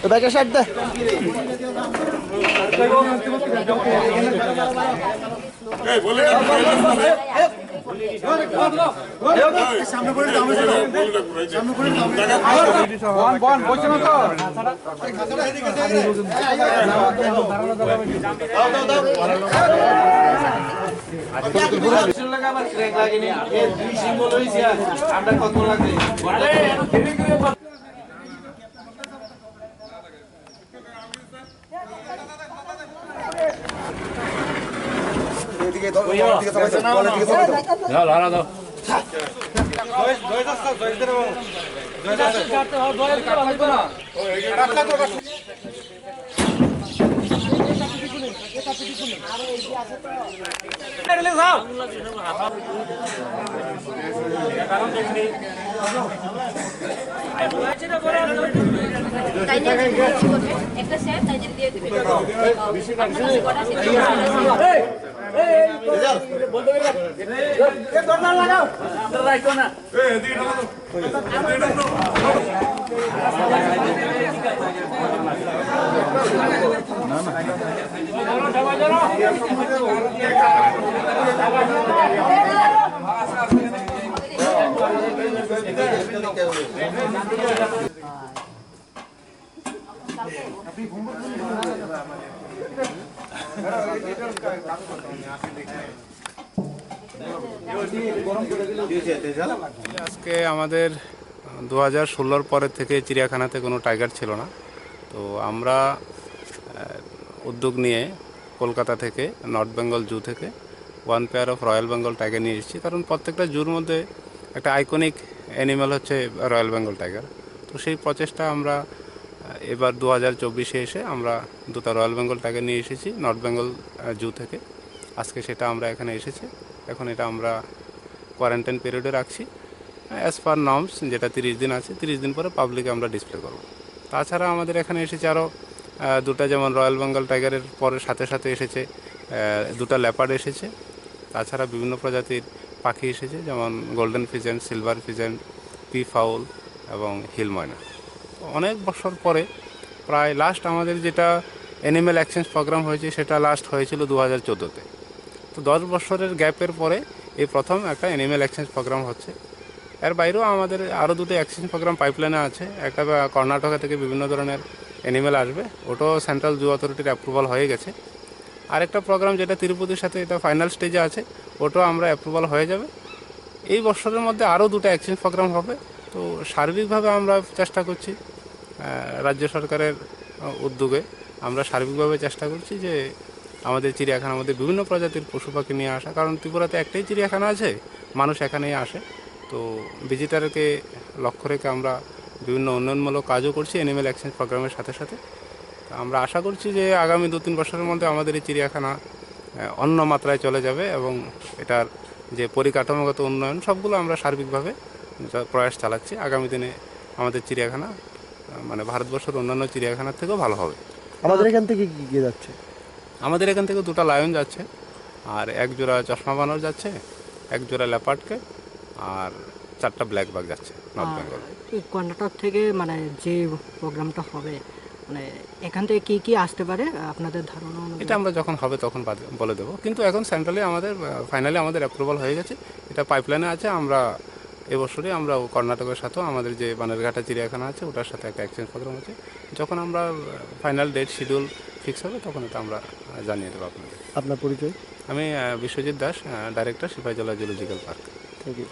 तो back side दे सामने पड़े दाम ছিল सामने पड़े দাম বল বলছ না তো খাতাটা এদিকে দে দাও দাও দাও আচ্ছা লাগা আমার ক্র্যাক লাগেনি এ দুই সিম্বল হইছে আমরা কত লাগবে এদিকে দাও এদিকে সবাই দাও এদিকে সবাই দাও লালা দাও জয় দাস জয় দে জয় দাস কাটতে হবে জয় কাটতে না ও রাখলা তো আরে এই যে আছে তো রিলিজ দাও কারণ দেখনি একটা স্যার তাইদের দিয়ে দিবে বেশি কাটছে বলতে গেলে এ দরকার লাগাও আমরা রাখো না এদিকে ঢালো আজকে আমাদের 2016 পরের থেকে চিড়িয়াখানাতে কোনো টাইগার ছিল না, তো আমরা উদ্যোগ নিয়ে কলকাতা থেকে নর্থ বেঙ্গল জু থেকে 1 pair of royal Bengal tiger নিয়ে এসেছি। কারণ প্রত্যেকটা জুর মধ্যে একটা আইকনিক অ্যানিম্যাল হচ্ছে রয়্যাল বেঙ্গল টাইগার। তো সেই প্রচেষ্টা আমরা এবার 2024-এ এসে আমরা দুটো রয়্যাল বেঙ্গল টাইগার নিয়ে এসেছি নর্থ বেঙ্গল জু থেকে। আজকে সেটা আমরা এখানে এসেছি। এখন এটা আমরা কোয়ারেন্টাইন পিরিয়ডে রাখছি অ্যাজ পার নর্মস, যেটা 30 দিন আছে। 30 দিন পরে পাবলিকে আমরা ডিসপ্লে করব। তাছাড়া আমাদের এখানে এসেছে আরও দুটো, যেমন রয়্যাল বেঙ্গল টাইগারের পরে সাথে সাথে এসেছে দুটো লেপার্ড এসেছে। তাছাড়া বিভিন্ন প্রজাতির পাখি এসেছে, যেমন golden pheasant, silver pheasant, P foul এবং হিল ময়না। অনেক বছর পরে প্রায় লাস্ট আমাদের যেটা অ্যানিম্যাল এক্সচেঞ্জ প্রোগ্রাম হয়েছে সেটা লাস্ট হয়েছিল 2014-তে। তো 10 বছরের গ্যাপের পরে এই প্রথম একটা অ্যানিম্যাল এক্সচেঞ্জ প্রোগ্রাম হচ্ছে। এর বাইরেও আমাদের আরও দুটো এক্সচেঞ্জ প্রোগ্রাম পাইপলাইনে আছে। একটা কর্ণাটকা থেকে বিভিন্ন ধরনের অ্যানিম্যাল আসবে, ওটাও সেন্ট্রাল জু অথরিটির অ্যাপ্রুভাল হয়ে গেছে। আরেকটা প্রোগ্রাম যেটা তিরুপতির সাথে এটা ফাইনাল স্টেজে আছে, ওটাও আমরা অ্যাপ্রুভাল হয়ে যাবে। এই বছরের মধ্যে আরও দুটো এক্সচেঞ্জ প্রোগ্রাম হবে। তো সার্বিকভাবে আমরা চেষ্টা করছি, রাজ্য সরকারের উদ্যোগে আমরা সার্বিকভাবে চেষ্টা করছি যে আমাদের চিড়িয়াখানার মধ্যে বিভিন্ন প্রজাতির পশু পাখি নিয়ে আসা। কারণ ত্রিপুরাতে একটাই চিড়িয়াখানা আছে, মানুষ এখানেই আসে। তো ভিজিটারকে লক্ষ্য রেখে আমরা বিভিন্ন উন্নয়নমূলক কাজও করছি অ্যানিম্যাল এক্সচেঞ্জ প্রোগ্রামের সাথে সাথে। আমরা আশা করছি যে আগামী 2-3 বছরের মধ্যে আমাদের এই চিড়িয়াখানা অন্য মাত্রায় চলে যাবে এবং এটার যে পরিকাঠামোগত উন্নয়ন সবগুলো আমরা সার্বিকভাবে প্রয়াস চালাচ্ছি। আগামী দিনে আমাদের চিড়িয়াখানা মানে ভারতবর্ষের অন্যান্য চিড়িয়াখানার থেকেও ভালো হবে। আমাদের এখান থেকে কি কি যাচ্ছে? আমাদের এখান থেকে 2টা লায়ন যাচ্ছে, আর 1 জোড়া চশমা বানর যাচ্ছে, 1 জোড়া লেপার্ডকে, আর 4টা ব্ল্যাক বাগ যাচ্ছে নর্থ বেঙ্গল। কর্ণাটক থেকে মানে যে প্রোগ্রামটা হবে, মানে এখান থেকে কি কি আসতে পারে আপনাদের ধারণা? এটা আমরা যখন হবে তখন বলে দেবো, কিন্তু এখন সেন্ট্রালি আমাদের ফাইনালি আমাদের অ্যাপ্রুভাল হয়ে গেছে, এটা পাইপলাইনে আছে। আমরা এবছরই আমরা কর্ণাটকের সাথেও আমাদের যে বানেরঘাটা চিড়িয়াখানা আছে ওটার সাথে একটা এক্সচেঞ্জ প্রোগ্রাম আছে। যখন আমরা ফাইনাল ডেট শিডিউল ফিক্স হবে তখন এটা আমরা জানিয়ে দেবো আপনাদের। আপনার পরিচয়? আমি Biswajit Das, director Sepahijala zoological park. Thank you.